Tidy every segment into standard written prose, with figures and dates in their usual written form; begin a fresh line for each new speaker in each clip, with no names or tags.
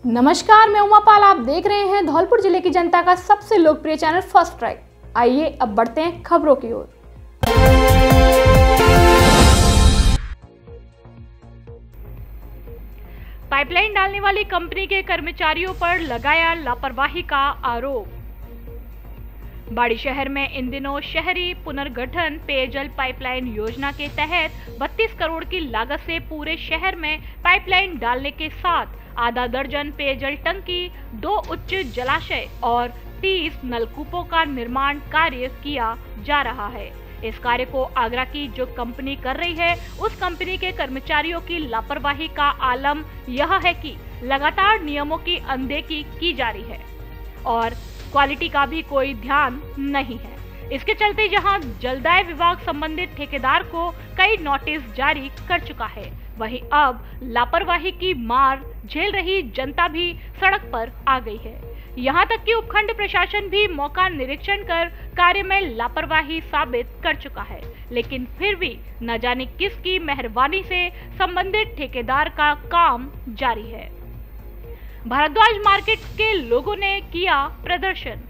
नमस्कार, मैं उमा पाल। आप देख रहे हैं धौलपुर जिले की जनता का सबसे लोकप्रिय चैनल फर्स्ट ट्रैक। आइए अब बढ़ते हैं खबरों की ओर।
पाइपलाइन डालने वाली कंपनी के कर्मचारियों पर लगाया लापरवाही का आरोप। बाड़ी शहर में इन दिनों शहरी पुनर्गठन पेयजल पाइपलाइन योजना के तहत 32 करोड़ की लागत से पूरे शहर में पाइपलाइन डालने के साथ आधा दर्जन पेयजल टंकी, 2 उच्च जलाशय और 30 नलकूपों का निर्माण कार्य किया जा रहा है। इस कार्य को आगरा की जो कंपनी कर रही है, उस कंपनी के कर्मचारियों की लापरवाही का आलम यह है कि लगातार नियमों की अनदेखी की जा रही है और क्वालिटी का भी कोई ध्यान नहीं है। इसके चलते जहां जलदाय विभाग संबंधित ठेकेदार को कई नोटिस जारी कर चुका है, वहीं अब लापरवाही की मार झेल रही जनता भी सड़क पर आ गई है। यहां तक कि उपखंड प्रशासन भी मौका निरीक्षण कर कार्य में लापरवाही साबित कर चुका है, लेकिन फिर भी न जाने किसकी मेहरबानी से संबंधित ठेकेदार का काम जारी है। भारद्वाज मार्केट के लोगों ने किया प्रदर्शन।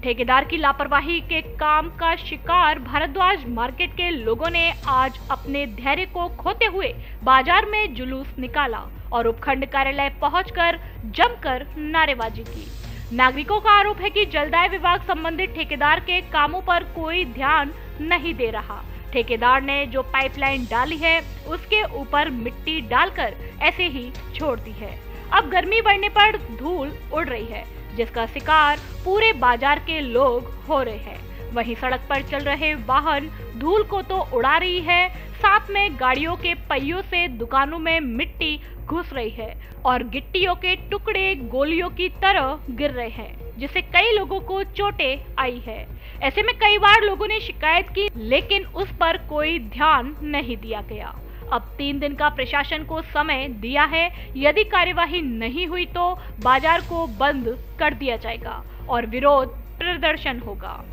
ठेकेदार की लापरवाही के काम का शिकार भारद्वाज मार्केट के लोगों ने आज अपने धैर्य को खोते हुए बाजार में जुलूस निकाला और उपखंड कार्यालय पहुंचकर जमकर नारेबाजी की। नागरिकों का आरोप है कि जलदाय विभाग संबंधित ठेकेदार के कामों पर कोई ध्यान नहीं दे रहा। ठेकेदार ने जो पाइपलाइन डाली है, उसके ऊपर मिट्टी डालकर ऐसे ही छोड़ दी है। अब गर्मी बढ़ने पर धूल उड़ रही है, जिसका शिकार पूरे बाजार के लोग हो रहे हैं। वहीं सड़क पर चल रहे वाहन धूल को तो उड़ा रही है, साथ में गाड़ियों के पहियों से दुकानों में मिट्टी घुस रही है और गिट्टियों के टुकड़े गोलियों की तरह गिर रहे हैं, जिससे कई लोगों को चोटें आई है। ऐसे में कई बार लोगों ने शिकायत की, लेकिन उस पर कोई ध्यान नहीं दिया गया। अब 3 दिन का प्रशासन को समय दिया है। यदि कार्यवाही नहीं हुई तो बाजार को बंद कर दिया जाएगा और विरोध प्रदर्शन होगा।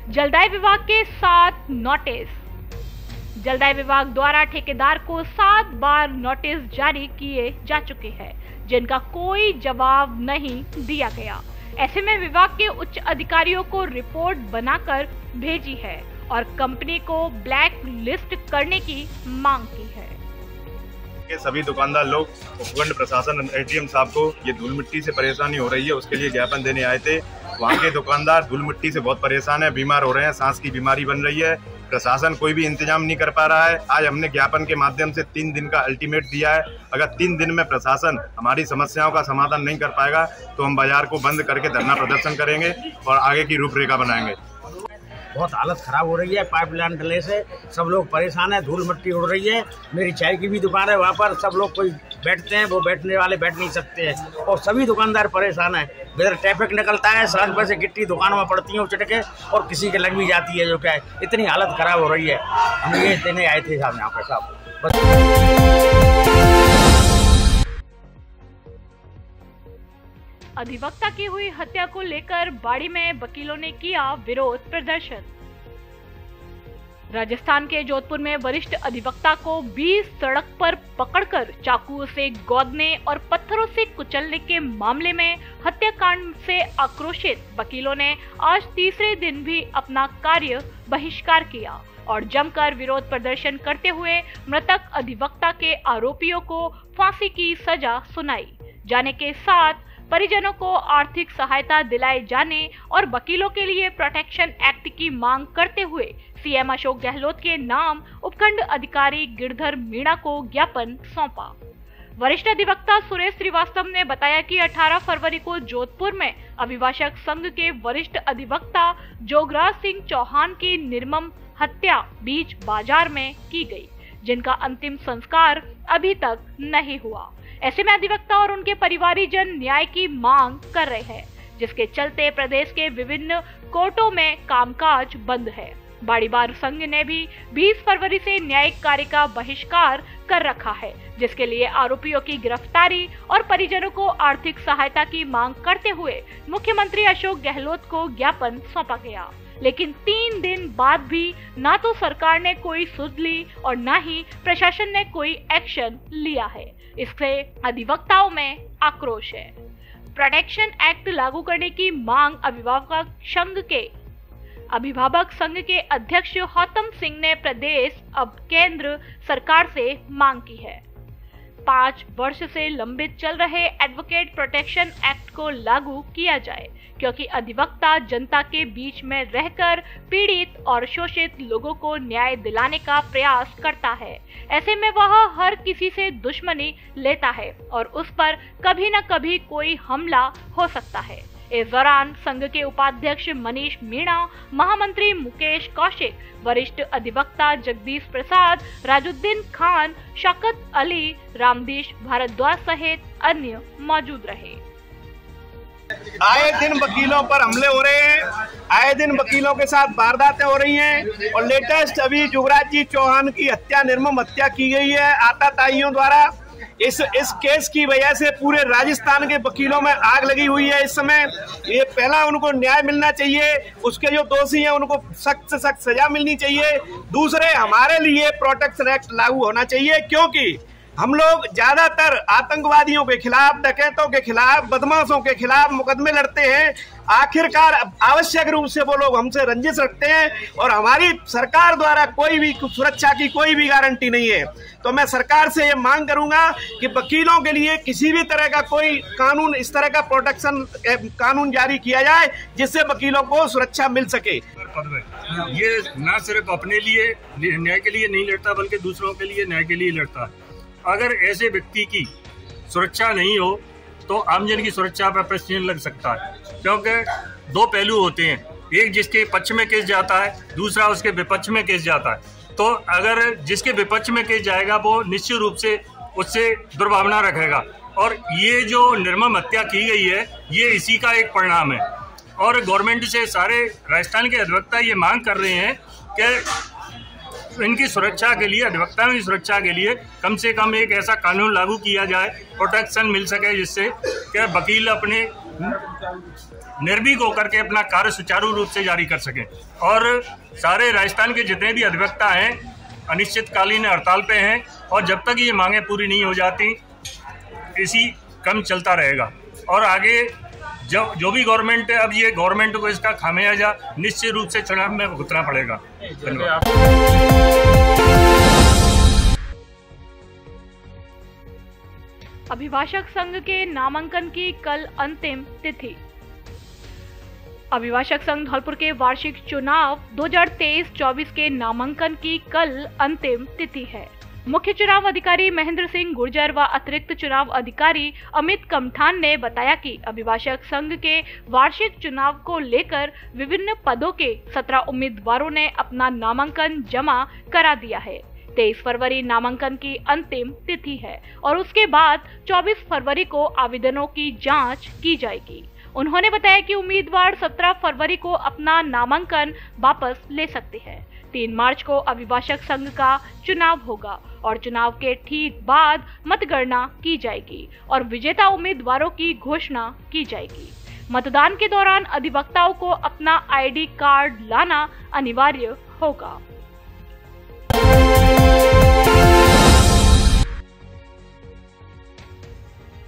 जलदाय विभाग के 7 नोटिस। जलदाय विभाग द्वारा ठेकेदार को 7 बार नोटिस जारी किए जा चुके हैं, जिनका कोई जवाब नहीं दिया गया। ऐसे में विभाग के उच्च अधिकारियों को रिपोर्ट बनाकर भेजी है और कंपनी को ब्लैक लिस्ट करने की मांग की है।
सभी दुकानदार लोग उपखंड प्रशासन एसडीएम साहब को ये धूल मिट्टी से परेशानी हो रही है, उसके लिए ज्ञापन देने आए थे। वहाँ के दुकानदार धूल मिट्टी से बहुत परेशान है, बीमार हो रहे हैं, सांस की बीमारी बन रही है। प्रशासन कोई भी इंतजाम नहीं कर पा रहा है। आज हमने ज्ञापन के माध्यम से 3 दिन का अल्टीमेट दिया है। अगर 3 दिन में प्रशासन हमारी समस्याओं का समाधान नहीं कर पाएगा तो हम बाजार को बंद करके धरना प्रदर्शन करेंगे और आगे की रूपरेखा बनाएंगे।
बहुत हालत खराब हो रही है। पाइपलाइन डले से सब लोग परेशान है, धूल मिट्टी उड़ रही है। मेरी चाय की भी दुकान है, वहाँ पर सब लोग कोई बैठते हैं, वो बैठने वाले बैठ नहीं सकते हैं और सभी दुकानदार परेशान है। इधर ट्रैफिक निकलता है, सड़क पर से गिट्टी दुकानों में पड़ती है उचट के और किसी के लग भी जाती है। जो क्या है, इतनी हालत खराब हो रही है। हम ये देने आए थे साहब यहाँ पे साहब
अधिवक्ता की हुई हत्या को लेकर बाड़ी में वकीलों ने किया विरोध प्रदर्शन। राजस्थान के जोधपुर में वरिष्ठ अधिवक्ता को बीच सड़क पर पकड़कर चाकू से गोदने और पत्थरों से कुचलने के मामले में हत्याकांड से आक्रोशित वकीलों ने आज तीसरे दिन भी अपना कार्य बहिष्कार किया और जमकर विरोध प्रदर्शन करते हुए मृतक अधिवक्ता के आरोपियों को फांसी की सजा सुनाई जाने के साथ परिजनों को आर्थिक सहायता दिलाए जाने और वकीलों के लिए प्रोटेक्शन एक्ट की मांग करते हुए सीएम अशोक गहलोत के नाम उपखंड अधिकारी गिरधर मीणा को ज्ञापन सौंपा। वरिष्ठ अधिवक्ता सुरेश श्रीवास्तव ने बताया कि 18 फरवरी को जोधपुर में अभिभाषक संघ के वरिष्ठ अधिवक्ता जोगराज सिंह चौहान की निर्मम हत्या बीच बाजार में की गई, जिनका अंतिम संस्कार अभी तक नहीं हुआ। ऐसे में अधिवक्ता और उनके परिवारीजन न्याय की मांग कर रहे हैं, जिसके चलते प्रदेश के विभिन्न कोर्टों में कामकाज बंद है। बाड़ी बार संघ ने भी 20 फरवरी से न्यायिक कार्य का बहिष्कार कर रखा है, जिसके लिए आरोपियों की गिरफ्तारी और परिजनों को आर्थिक सहायता की मांग करते हुए मुख्यमंत्री अशोक गहलोत को ज्ञापन सौंपा गया। लेकिन 3 दिन बाद भी ना तो सरकार ने कोई सुध ली और ना ही प्रशासन ने कोई एक्शन लिया है। इससे अधिवक्ताओं में आक्रोश है। प्रोटेक्शन एक्ट लागू करने की मांग अभिभावक संघ के अध्यक्ष गौतम सिंह ने प्रदेश अब केंद्र सरकार से मांग की है। 5 वर्ष से लंबित चल रहे एडवोकेट प्रोटेक्शन एक्ट को लागू किया जाए, क्योंकि अधिवक्ता जनता के बीच में रहकर पीड़ित और शोषित लोगों को न्याय दिलाने का प्रयास करता है। ऐसे में वह हर किसी से दुश्मनी लेता है और उस पर कभी न कभी कोई हमला हो सकता है। इस दौरान संघ के उपाध्यक्ष मनीष मीणा, महामंत्री मुकेश कौशिक, वरिष्ठ अधिवक्ता जगदीश प्रसाद, राजुद्दीन खान, शौकत अली, रामदेश भारद्वाज सहित अन्य मौजूद रहे।
आए दिन वकीलों पर हमले हो रहे हैं, आए दिन वकीलों के साथ वारदातें हो रही हैं और लेटेस्ट अभी युवराज जी चौहान की हत्या, निर्मम हत्या की गई है आतताइयों द्वारा। इस केस की वजह से पूरे राजस्थान के वकीलों में आग लगी हुई है। इस समय ये पहला उनको न्याय मिलना चाहिए, उसके जो दोषी हैं उनको सख्त से सख्त सजा मिलनी चाहिए। दूसरे, हमारे लिए प्रोटेक्शन एक्ट लागू होना चाहिए, क्योंकि हम लोग ज्यादातर आतंकवादियों के खिलाफ, डकैतों के खिलाफ, बदमाशों के खिलाफ मुकदमे लड़ते हैं। आखिरकार आवश्यक रूप से वो लोग हमसे रंजिश रखते हैं और हमारी सरकार द्वारा कोई भी सुरक्षा की कोई भी गारंटी नहीं है। तो मैं सरकार से ये मांग करूंगा कि वकीलों के लिए किसी भी तरह का कोई कानून, इस तरह का प्रोटेक्शन कानून जारी किया जाए जिससे वकीलों को सुरक्षा मिल सके।
ये न सिर्फ अपने लिए न्याय के लिए नहीं लड़ता, बल्कि दूसरों के लिए न्याय के लिए लड़ता है। अगर ऐसे व्यक्ति की सुरक्षा नहीं हो तो आमजन की सुरक्षा पर प्रश्न लग सकता है, क्योंकि 2 पहलू होते हैं, एक जिसके पक्ष में केस जाता है, दूसरा उसके विपक्ष में केस जाता है। तो अगर जिसके विपक्ष में केस जाएगा वो निश्चित रूप से उससे दुर्भावना रखेगा, और ये जो निर्मम हत्या की गई है ये इसी का एक परिणाम है। और गवर्नमेंट से सारे राजस्थान के अधिवक्ता ये मांग कर रहे हैं कि इनकी सुरक्षा के लिए, अधिवक्ताओं की सुरक्षा के लिए कम से कम एक ऐसा कानून लागू किया जाए, प्रोटेक्शन मिल सके, जिससे कि वकील अपने निर्भीक होकर के अपना कार्य सुचारू रूप से जारी कर सकें। और सारे राजस्थान के जितने भी अधिवक्ता हैं अनिश्चितकालीन हड़ताल पे हैं, और जब तक ये मांगें पूरी नहीं हो जाती इसी क्रम चलता रहेगा। और आगे जो भी गवर्नमेंट है, अब ये गवर्नमेंट को इसका खामियाजा निश्चित रूप से चुनाव में भुगतना पड़ेगा। धन्यवाद।
अभिभाषक संघ के नामांकन की कल अंतिम तिथि। अभिभाषक संघ धौलपुर के वार्षिक चुनाव 2023-24 के नामांकन की कल अंतिम तिथि है। मुख्य चुनाव अधिकारी महेंद्र सिंह गुर्जर व अतिरिक्त चुनाव अधिकारी अमित कमठान ने बताया कि अभिभाषक संघ के वार्षिक चुनाव को लेकर विभिन्न पदों के 17 उम्मीदवारों ने अपना नामांकन जमा करा दिया है। 23 फरवरी नामांकन की अंतिम तिथि है और उसके बाद 24 फरवरी को आवेदनों की जांच की जाएगी। उन्होंने बताया कि उम्मीदवार 17 फरवरी को अपना नामांकन वापस ले सकते हैं। 3 मार्च को अभिभाषक संघ का चुनाव होगा और चुनाव के ठीक बाद मतगणना की जाएगी और विजेता उम्मीदवारों की घोषणा की जाएगी। मतदान के दौरान अधिवक्ताओं को अपना आईडी कार्ड लाना अनिवार्य होगा।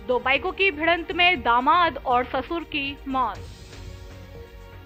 दो बाइकों की भिड़ंत में दामाद और ससुर की मौत।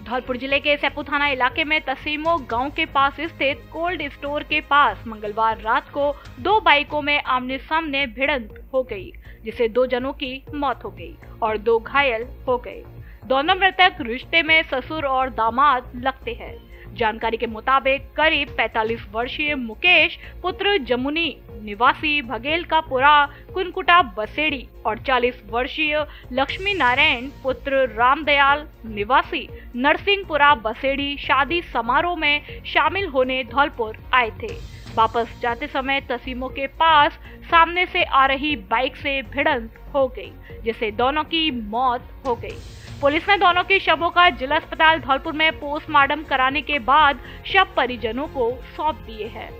धौलपुर जिले के सेपू थाना इलाके में तसीमो गांव के पास स्थित कोल्ड स्टोर के पास मंगलवार रात को 2 बाइकों में आमने सामने भिड़ंत हो गई, जिससे 2 जनों की मौत हो गई और 2 घायल हो गए। दोनों मृतक रिश्ते में ससुर और दामाद लगते हैं। जानकारी के मुताबिक करीब 45 वर्षीय मुकेश पुत्र जमुनी निवासी भगेल का पुरा कुनकुटा बसेड़ी और 40 वर्षीय लक्ष्मी नारायण पुत्र रामदयाल निवासी नरसिंहपुरा बसेड़ी शादी समारोह में शामिल होने धौलपुर आए थे। वापस जाते समय तसीमो के पास सामने से आ रही बाइक से भिड़ंत हो गई, जिससे दोनों की मौत हो गई। पुलिस ने दोनों के शवों का जिला अस्पताल धौलपुर में पोस्टमार्टम कराने के बाद शव परिजनों को सौंप दिए हैं।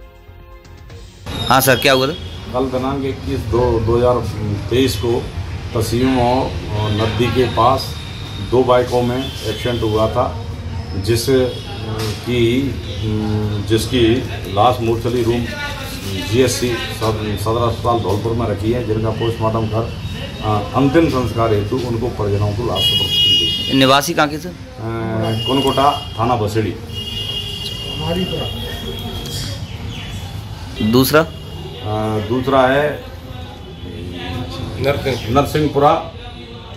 हाँ सर, क्या हुआ था?
कल दिनांक 21/2/2023 को तसीम और नदी के पास 2 बाइकों में एक्सीडेंट हुआ था, जिसकी लाश मोर्चरी रूम GSC सदर अस्पताल धौलपुर में रखी है, जिनका पोस्टमार्टम कर अंतिम संस्कार हेतु उनको परिजनों को लाश सुपुर्द की गई।
निवासी कहाँ के सर?
कुनकोटा थाना बसेड़ी। दूसरा है नरसिंहपुरा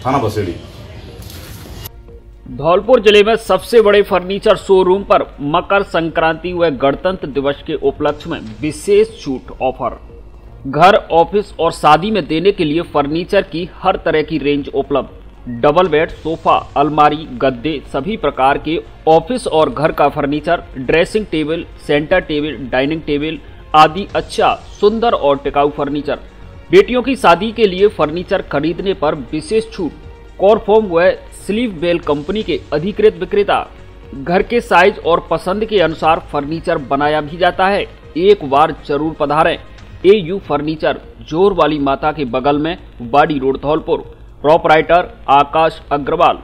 थाना बसेड़ी।
धौलपुर जिले में सबसे बड़े फर्नीचर शोरूम पर मकर संक्रांति व गणतंत्र दिवस के उपलक्ष्य में विशेष छूट ऑफर। घर, ऑफिस और शादी में देने के लिए फर्नीचर की हर तरह की रेंज उपलब्ध। डबल बेड, सोफा, अलमारी, गद्दे, सभी प्रकार के ऑफिस और घर का furniture, dressing table, centre table, dining table आदि अच्छा, सुंदर और टिकाऊ फर्नीचर। बेटियों की शादी के लिए फर्नीचर खरीदने पर विशेष छूट। कॉरफॉर्म व स्लीव बेल कंपनी के अधिकृत विक्रेता। घर के साइज और पसंद के अनुसार फर्नीचर बनाया भी जाता है। एक बार जरूर पधारें। AU फर्नीचर, जोर वाली माता के बगल में, बाड़ी रोड, धौलपुर। प्रोपराइटर आकाश अग्रवाल।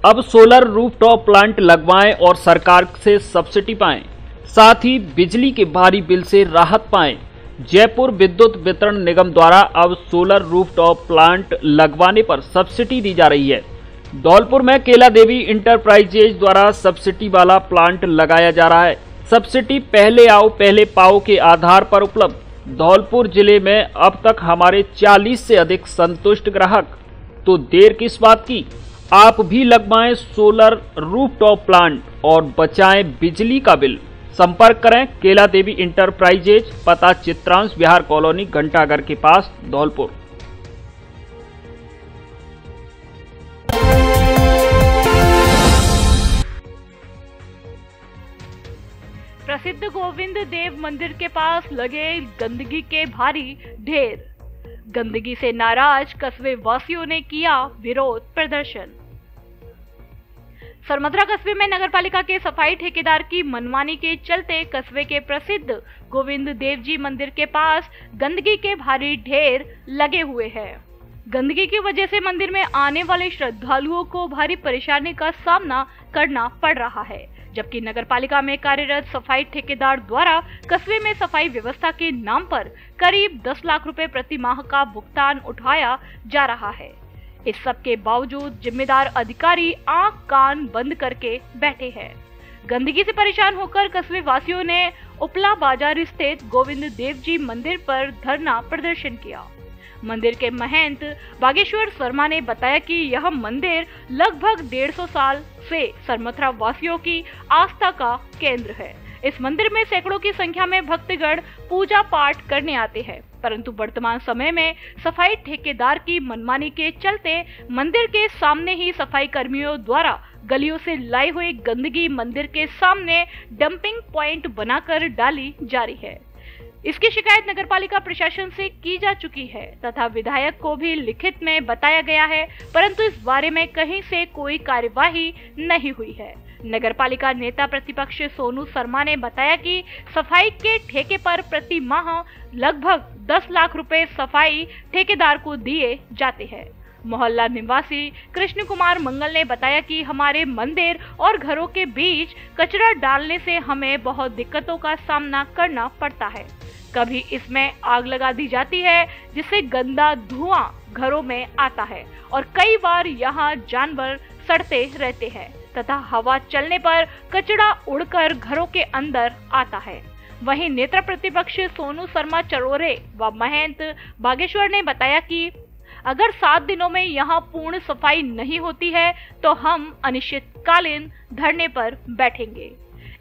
अब सोलर रूफटॉप प्लांट लगवाएं और सरकार से सब्सिडी पाएं, साथ ही बिजली के भारी बिल से राहत पाएं। जयपुर विद्युत वितरण निगम द्वारा अब सोलर रूफटॉप प्लांट लगवाने पर सब्सिडी दी जा रही है। धौलपुर में केला देवी इंटरप्राइजेज द्वारा सब्सिडी वाला प्लांट लगाया जा रहा है। सब्सिडी पहले आओ पहले पाओ के आधार पर उपलब्ध। धौलपुर जिले में अब तक हमारे 40 से अधिक संतुष्ट ग्राहक, तो देर किस बात की? आप भी लगवाएं सोलर रूफटॉप प्लांट और बचाएं बिजली का बिल। संपर्क करें केला देवी इंटरप्राइजेज, पता चित्रांश बिहार कॉलोनी, घंटाघर के पास, धौलपुर।
प्रसिद्ध गोविंद देव मंदिर के पास लगे गंदगी के भारी ढेर। गंदगी से नाराज कस्बे वासियों ने किया विरोध प्रदर्शन। सरमथरा कस्बे में नगरपालिका के सफाई ठेकेदार की मनमानी के चलते कस्बे के प्रसिद्ध गोविंद देव जी मंदिर के पास गंदगी के भारी ढेर लगे हुए हैं। गंदगी की वजह से मंदिर में आने वाले श्रद्धालुओं को भारी परेशानी का सामना करना पड़ रहा है, जबकि नगरपालिका में कार्यरत सफाई ठेकेदार द्वारा कस्बे में सफाई व्यवस्था के नाम पर करीब 10 लाख रुपए प्रति माह का भुगतान उठाया जा रहा है। इस सब के बावजूद जिम्मेदार अधिकारी आंख कान बंद करके बैठे हैं। गंदगी से परेशान होकर कस्बे वासियों ने उपला बाजार स्थित गोविंद देव जी मंदिर पर धरना प्रदर्शन किया। मंदिर के महंत बागेश्वर शर्मा ने बताया कि यह मंदिर लगभग 150 साल से सरमथरा वासियों की आस्था का केंद्र है। इस मंदिर में सैकड़ों की संख्या में भक्तगण पूजा पाठ करने आते हैं, परंतु वर्तमान समय में सफाई ठेकेदार की मनमानी के चलते मंदिर के सामने ही सफाई कर्मियों द्वारा गलियों से लाई हुई गंदगी मंदिर के सामने डंपिंग पॉइंट बनाकर डाली जा रही है। इसकी शिकायत नगरपालिका प्रशासन से की जा चुकी है तथा विधायक को भी लिखित में बताया गया है, परंतु इस बारे में कहीं से कोई कार्यवाही नहीं हुई है। नगरपालिका नेता प्रतिपक्ष सोनू शर्मा ने बताया कि सफाई के ठेके पर प्रति माह लगभग 10 लाख रुपए सफाई ठेकेदार को दिए जाते हैं। मोहल्ला निवासी कृष्ण कुमार मंगल ने बताया कि हमारे मंदिर और घरों के बीच कचरा डालने से हमें बहुत दिक्कतों का सामना करना पड़ता है। कभी इसमें आग लगा दी जाती है जिससे गंदा धुआं घरों में आता है और कई बार यहाँ जानवर सड़ते रहते हैं तथा हवा चलने पर कचरा उड़कर घरों के अंदर आता है। वहीं नेता प्रतिपक्ष सोनू शर्मा चरोरे व महंत बागेश्वर ने बताया कि अगर 7 दिनों में यहाँ पूर्ण सफाई नहीं होती है तो हम अनिश्चितकालीन धरने पर बैठेंगे।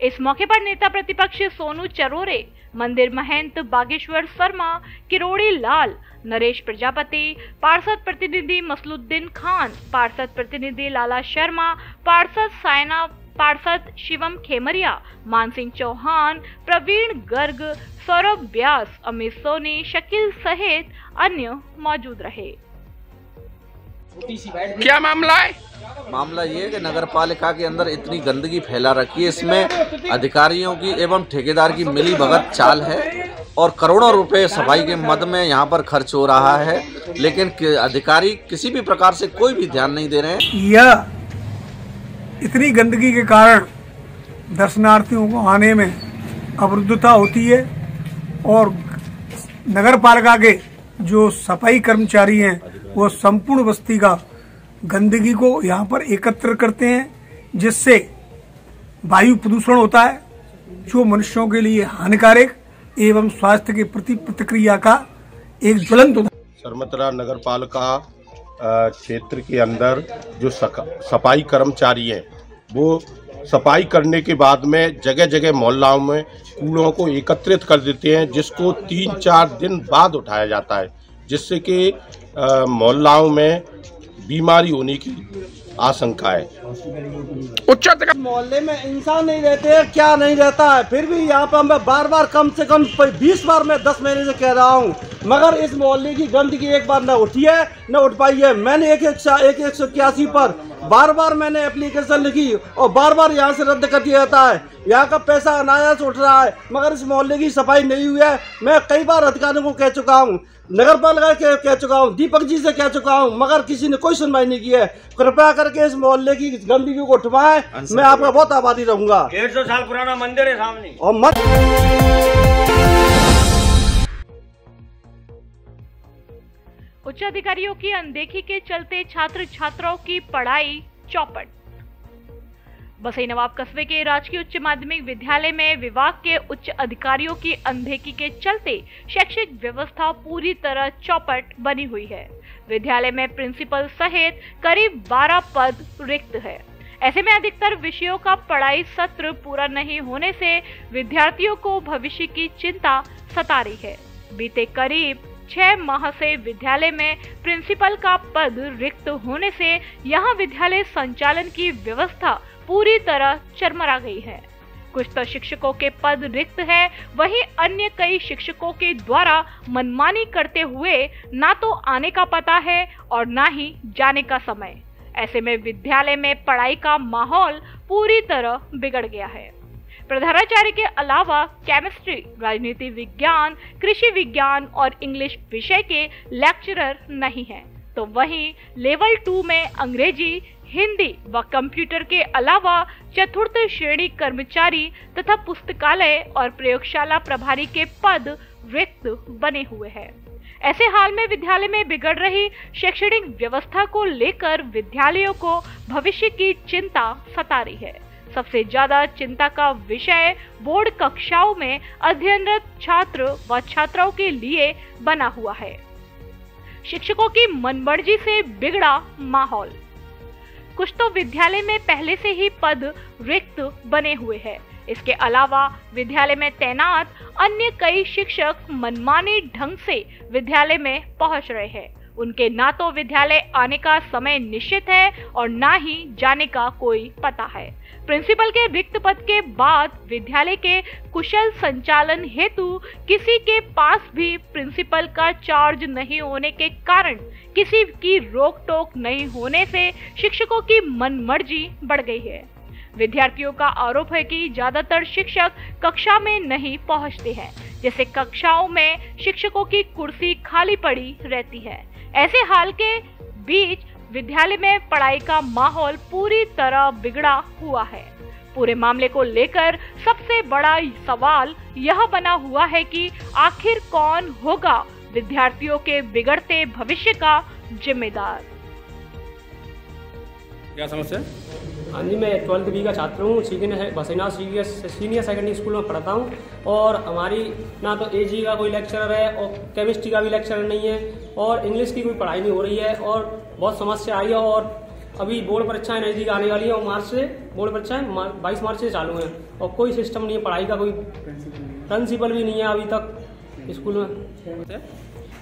इस मौके पर नेता प्रतिपक्ष सोनू चरोरे, मंदिर महंत बागेश्वर शर्मा, किरोड़ी लाल, नरेश प्रजापति, पार्षद प्रतिनिधि मसलुद्दीन खान, पार्षद प्रतिनिधि लाला शर्मा, पार्षद सायना, पार्षद शिवम खेमरिया, मानसिंह चौहान, प्रवीण गर्ग, सौरभ व्यास, अमित सोनी, शकील सहित अन्य मौजूद रहे।
क्या मामला है?
मामला ये है कि नगर पालिका के अंदर इतनी गंदगी फैला रखी है, इसमें अधिकारियों की एवं ठेकेदार की मिली भगत चाल है और करोड़ों रुपए सफाई के मद में यहाँ पर खर्च हो रहा है, लेकिन अधिकारी किसी भी प्रकार से कोई भी ध्यान नहीं दे रहे हैं।
यह इतनी गंदगी के कारण दर्शनार्थियों को आने में अवरुद्धता होती है और नगर पालिका के जो सफाई कर्मचारी हैं वो संपूर्ण बस्ती का गंदगी को यहाँ पर एकत्र करते हैं, जिससे वायु प्रदूषण होता है जो मनुष्यों के लिए हानिकारक एवं स्वास्थ्य के प्रति प्रतिक्रिया का एक ज्वलंत उदाहरण।
सरमतरा नगर पालिका क्षेत्र के अंदर जो सफाई कर्मचारी हैं वो सफाई करने के बाद में जगह जगह मोहल्लाओं में कूड़ों को एकत्रित कर देते हैं, जिसको 3-4 दिन बाद उठाया जाता है, जिससे कि मोहल्लाओं में बीमारी होने की आशंका है।
मोहल्ले में इंसान नहीं रहते हैं, क्या नहीं रहता है, फिर भी यहाँ पर मैं बार बार कम से कम 20 बार मैं 10 महीने से कह रहा हूँ, मगर इस मोहल्ले की गंदगी एक बार न उठी है न उठ पाई है। मैंने 181 पर बार बार मैंने एप्लीकेशन लिखी और बार बार यहाँ से रद्द कर दिया जाता है। यहाँ का पैसा अनायास उठ रहा है, मगर इस मोहल्ले की सफाई नहीं हुई है। मैं कई बार अधिकारियों को कह चुका हूँ, नगर पालिका कह चुका हूँ, दीपक जी से कह चुका हूँ, मगर किसी ने कोई सुनवाई नहीं की है। कृपया करके इस मोहल्ले की गंदगी को उठवाएं, मैं आपका बहुत आभारी रहूंगा।
150 साल पुराना मंदिर है सामने।
और मत
उच्च अधिकारियों की अनदेखी के चलते छात्र छात्राओं की पढ़ाई चौपट। बसई नवाब कस्बे के राजकीय उच्च माध्यमिक विद्यालय में विभाग के उच्च अधिकारियों की अनदेखी के चलते शैक्षिक व्यवस्था पूरी तरह चौपट बनी हुई है। विद्यालय में प्रिंसिपल सहित करीब 12 पद रिक्त है। ऐसे में अधिकतर विषयों का पढ़ाई सत्र पूरा नहीं होने से विद्यार्थियों को भविष्य की चिंता सता रही है। बीते करीब 6 माह से विद्यालय में प्रिंसिपल का पद रिक्त होने से यहां विद्यालय संचालन की व्यवस्था पूरी तरह चरमरा गई है। कुछ तो शिक्षकों के पद रिक्त है, वहीं अन्य कई शिक्षकों के द्वारा मनमानी करते हुए ना तो आने का पता है और ना ही जाने का समय। ऐसे में विद्यालय में पढ़ाई का माहौल पूरी तरह बिगड़ गया है। प्रधानाचार्य के अलावा केमिस्ट्री, राजनीति विज्ञान, कृषि विज्ञान और इंग्लिश विषय के लेक्चरर नहीं हैं, तो वहीं लेवल 2 में अंग्रेजी, हिंदी व कंप्यूटर के अलावा चतुर्थ श्रेणी कर्मचारी तथा पुस्तकालय और प्रयोगशाला प्रभारी के पद रिक्त बने हुए हैं। ऐसे हाल में विद्यालय में बिगड़ रही शैक्षणिक व्यवस्था को लेकर विद्यालयों को भविष्य की चिंता सता रही है। सबसे ज्यादा चिंता का विषय बोर्ड कक्षाओं में अध्ययनरत छात्र व छात्राओं के लिए बना हुआ है। शिक्षकों की मनमर्जी से बिगड़ा माहौल। कुछ तो विद्यालय में पहले से ही पद रिक्त बने हुए हैं। इसके अलावा विद्यालय में तैनात अन्य कई शिक्षक मनमानी ढंग से विद्यालय में पहुंच रहे हैं। उनके ना तो विद्यालय आने का समय निश्चित है और ना ही जाने का कोई पता है। प्रिंसिपल के रिक्त पद के बाद विद्यालय के कुशल संचालन हेतु किसी के पास भी प्रिंसिपल का चार्ज नहीं होने के कारण किसी की रोक टोक नहीं होने से शिक्षकों की मनमर्जी बढ़ गई है। विद्यार्थियों का आरोप है कि ज्यादातर शिक्षक कक्षा में नहीं पहुंचते हैं, जैसे कक्षाओं में शिक्षकों की कुर्सी खाली पड़ी रहती है। ऐसे हाल के बीच विद्यालय में पढ़ाई का माहौल पूरी तरह बिगड़ा हुआ है। पूरे मामले को लेकर सबसे बड़ा सवाल यह बना हुआ है कि आखिर कौन होगा विद्यार्थियों के बिगड़ते भविष्य का जिम्मेदार।
क्या समस्या? हाँ जी, मैं 12th बी का छात्र हूँ। बसैना सीनियर सेकेंडरी स्कूल में पढ़ता हूँ और हमारी ना तो एजी का कोई लेक्चरर है और केमिस्ट्री का भी लेक्चरर नहीं है और इंग्लिश की कोई पढ़ाई नहीं हो रही है और बहुत समस्या आई है। और अभी बोर्ड परीक्षाएं नज़दीक आने वाली है और मार्च से बोर्ड परीक्षाएं 22 मार्च से चालू हैं और कोई सिस्टम नहीं है पढ़ाई का, कोई प्रिंसिपल भी नहीं है अभी तक स्कूल में।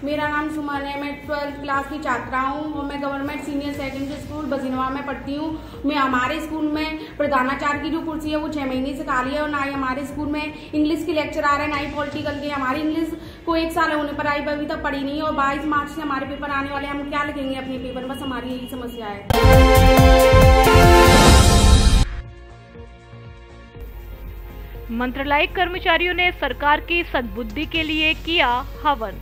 मेरा नाम सुमन है, मैं 12th क्लास की छात्रा हूँ और मैं गवर्नमेंट सीनियर सेकेंडरी स्कूल बसीनवा में पढ़ती हूँ। मैं हमारे स्कूल में प्रधानाचार्य की जो कुर्सी है वो 6 महीने से खाली है और ना ही हमारे स्कूल में इंग्लिश के लेक्चर आ रहे हैं, ना ही पॉलिटिकल के। हमारी इंग्लिश को 1 साल होने पर आई अभी तक पढ़ी नहीं है और 22 मार्च से हमारे पेपर आने वाले हैं। हम क्या लिखेंगे अपने पेपर, बस हमारी यही समस्या है।
मंत्रालयिक कर्मचारियों ने सरकार की सद्बुद्धि के लिए किया हवन।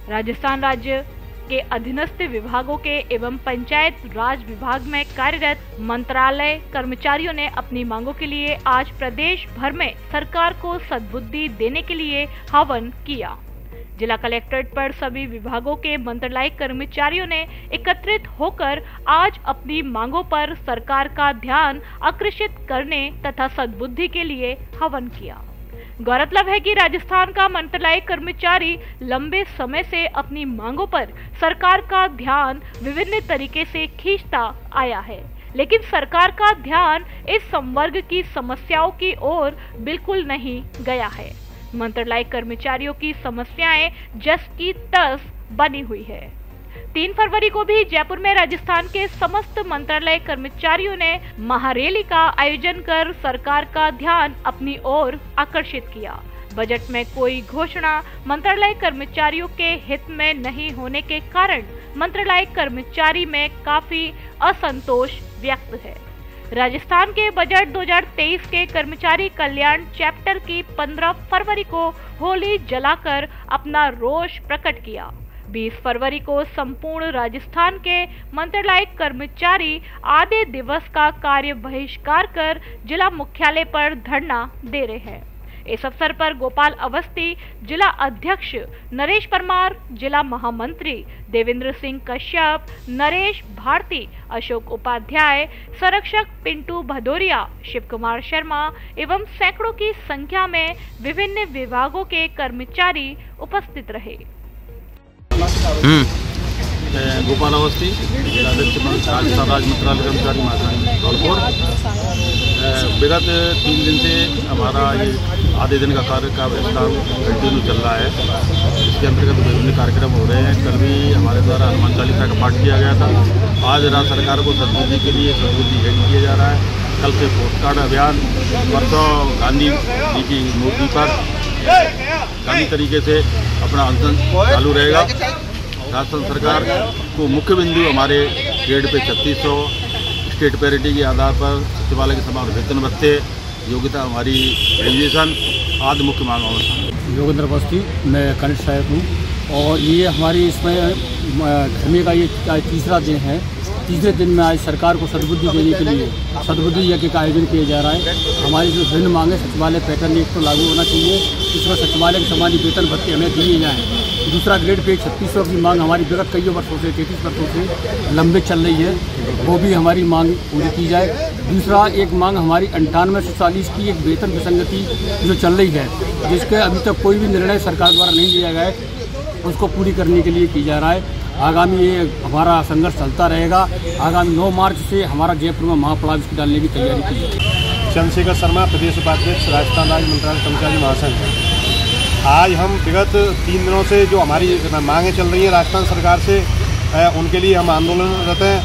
राजस्थान राज्य के अधीनस्थ विभागों के एवं पंचायत राज विभाग में कार्यरत मंत्रालय कर्मचारियों ने अपनी मांगों के लिए आज प्रदेश भर में सरकार को सद्बुद्धि देने के लिए हवन किया। जिला कलेक्ट्रेट पर सभी विभागों के मंत्रालयिक कर्मचारियों ने एकत्रित होकर आज अपनी मांगों पर सरकार का ध्यान आकर्षित करने तथा सद्बुद्धि के लिए हवन किया। गौरतलब है कि राजस्थान का मंत्रालयिक कर्मचारी लंबे समय से अपनी मांगों पर सरकार का ध्यान विभिन्न तरीके से खींचता आया है, लेकिन सरकार का ध्यान इस संवर्ग की समस्याओं की ओर बिल्कुल नहीं गया है। मंत्रालयिक कर्मचारियों की समस्याएं जस की तस बनी हुई है। 3 फरवरी को भी जयपुर में राजस्थान के समस्त मंत्रालय कर्मचारियों ने महारैली का आयोजन कर सरकार का ध्यान अपनी ओर आकर्षित किया। बजट में कोई घोषणा मंत्रालय कर्मचारियों के हित में नहीं होने के कारण मंत्रालय कर्मचारी में काफी असंतोष व्यक्त है। राजस्थान के बजट 2023 के कर्मचारी कल्याण चैप्टर की 15 फरवरी को होली जलाकर अपना रोष प्रकट किया। 20 फरवरी को संपूर्ण राजस्थान के मंत्रालयिक कर्मचारी आधे दिवस का कार्य बहिष्कार कर जिला मुख्यालय पर धरना दे रहे हैं। इस अवसर पर गोपाल अवस्थी, जिला अध्यक्ष नरेश परमार, जिला महामंत्री देवेंद्र सिंह कश्यप, नरेश भारती, अशोक उपाध्याय, संरक्षक पिंटू भदौरिया, शिव कुमार शर्मा एवं सैकड़ों की संख्या में विभिन्न विभागों के कर्मचारी उपस्थित रहे।
गोपाल अवस्थी, जिलाध्यक्ष राजस्थान राज्य मंत्रालय कर्मचारी महासंघ धौलपुर। विगत 3 दिन से हमारा ये आधे दिन का कार्य का बहिष्कार कंटिन्यू चल रहा है। इसके अंतर्गत विभिन्न कार्यक्रम हो रहे हैं। कल भी हमारे द्वारा हनुमान चालीसा का पाठ किया गया था। आज राज्य सरकार को सद्बुद्धि के लिए सद्बुद्धि भेंट किया जा रहा है। कल से पोस्ट कार्ड अभियान, परसों गांधी जी की मूर्ति पर गांधी तरीके से अपना अनशन चालू रहेगा। राजस्थान सरकार को मुख्य बिंदु हमारे ग्रेड पे 3600, स्टेट पैरिटी के आधार पर सचिवालय के समान वेतन भत्ते, योग्यता हमारी ग्रेजुएशन आदि मुख्य मांगों में।
योगेंद्र अवस्थी, मैं कनिष्ठ सहायक हूँ और ये हमारी इसमें धरने का ये तीसरा दिन है। तीसरे दिन में आज सरकार को सद्बुद्धि देने के लिए सद्बुद्धि यज्ञ का आयोजन किया जा रहा है। हमारी जो विभिन्न मांगे, सचिवालय पैटर्न एक तो लागू होना चाहिए, इसमें सचिवालय के समान वेतन भत्ते हमें दिए जाएँ। दूसरा ग्रेड पे 3600 की मांग हमारी विगत कई वर्षों से 33 वर्षों से लंबे चल रही है, वो भी हमारी मांग पूरी की जाए। दूसरा एक मांग हमारी 9840 की एक वेतन विसंगति जो चल रही है, जिसके अभी तक कोई भी निर्णय सरकार द्वारा नहीं लिया गया है, उसको पूरी करने के लिए की जा रहा है। आगामी ये हमारा संघर्ष चलता रहेगा। आगामी 9 मार्च से हमारा जयपुर में महापड़ाव इसकी डालने की तैयारी की है।
चंद्रशेखर शर्मा, प्रदेश उपाध्यक्ष राजस्थान राज्य मंत्रालय कर्मचारी महासंघ। आज हम विगत 3 दिनों से जो हमारी मांगें चल रही हैं राजस्थान सरकार से, उनके लिए हम आंदोलनरत हैं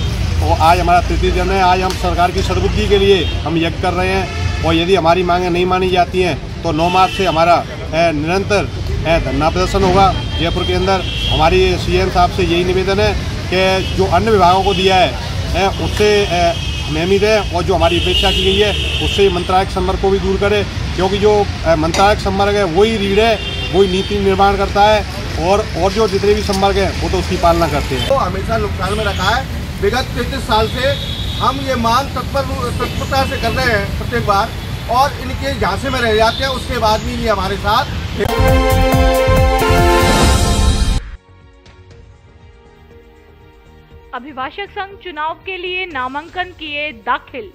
और आज हमारा तृतीय दिन है। आज हम सरकार की सद्बुद्धि के लिए हम यज्ञ कर रहे हैं और यदि हमारी मांगें नहीं मानी जाती हैं तो 9 मार्च से हमारा निरंतर धरना प्रदर्शन होगा जयपुर के अंदर। हमारी सीएम साहब से यही निवेदन है कि जो अन्य विभागों को दिया है उससे नियमित है और जो हमारी अपेक्षा की गई है उससे मंत्रालय संवर्ग को भी दूर करे, क्योंकि जो मंत्रालय संवर्ग है वही रीढ़ है, वही नीति निर्माण करता है और जो जितने भी संवर्ग हैं वो तो उसकी पालना करते हैं।
तो हमेशा नुकसान में रखा है। विगत 33 साल से हम ये मांग तत्परता से कर रहे हैं प्रत्येक बार, और इनके झांसे में रह जाते हैं, उसके बाद भी ये हमारे साथ।
अभिभाषक संघ चुनाव के लिए नामांकन किए दाखिल,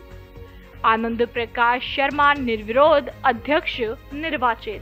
आनंद प्रकाश शर्मा निर्विरोध अध्यक्ष निर्वाचित।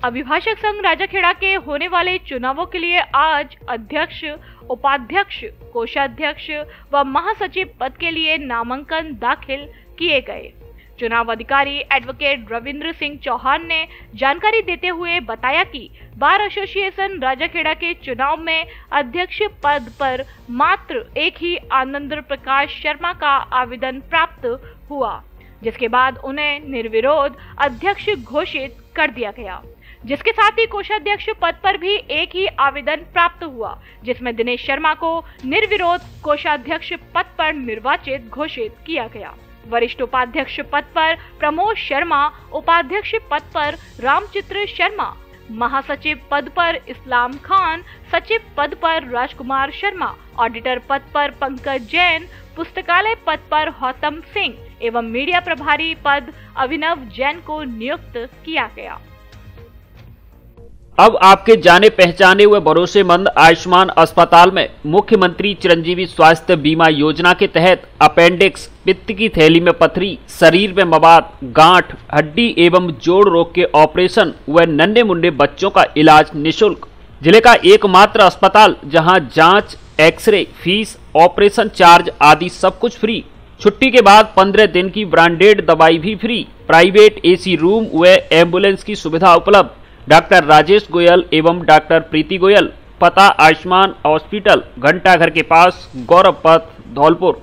अभिभाषक संघ राजाखेड़ा के होने वाले चुनावों के लिए आज अध्यक्ष, उपाध्यक्ष, कोषाध्यक्ष व महासचिव पद के लिए नामांकन दाखिल किए गए। चुनाव अधिकारी एडवोकेट रविंद्र सिंह चौहान ने जानकारी देते हुए बताया कि बार एसोसिएशन राजाखेड़ा के चुनाव में अध्यक्ष पद पर मात्र एक ही आनंद प्रकाश शर्मा का आवेदन प्राप्त हुआ, जिसके बाद उन्हें निर्विरोध अध्यक्ष घोषित कर दिया गया। जिसके साथ ही कोषाध्यक्ष पद पर भी एक ही आवेदन प्राप्त हुआ, जिसमें दिनेश शर्मा को निर्विरोध कोषाध्यक्ष पद पर निर्वाचित घोषित किया गया। वरिष्ठ उपाध्यक्ष पद पर प्रमोद शर्मा, उपाध्यक्ष पद पर रामचित्र शर्मा, महासचिव पद पर इस्लाम खान, सचिव पद पर राजकुमार शर्मा, ऑडिटर पद पर पंकज जैन, पुस्तकालय पद पर गौतम सिंह एवं मीडिया प्रभारी पद अभिनव जैन को नियुक्त किया गया।
अब आपके जाने पहचाने हुए भरोसेमंद आयुष्मान अस्पताल में मुख्यमंत्री चिरंजीवी स्वास्थ्य बीमा योजना के तहत अपेंडिक्स, पित्त की थैली में पथरी, शरीर में मवाद, गांठ, हड्डी एवं जोड़ रोग के ऑपरेशन व नन्हे मुन्ने बच्चों का इलाज निःशुल्क। जिले का एकमात्र अस्पताल जहां जांच, एक्सरे, फीस, ऑपरेशन चार्ज आदि सब कुछ फ्री। छुट्टी के बाद 15 दिन की ब्रांडेड दवाई भी फ्री। प्राइवेट एसी रूम व एम्बुलेंस की सुविधा उपलब्ध। डॉक्टर राजेश गोयल एवं डॉक्टर प्रीति गोयल, पता आयुष्मान हॉस्पिटल, घंटाघर के पास, गौरव पथ, धौलपुर।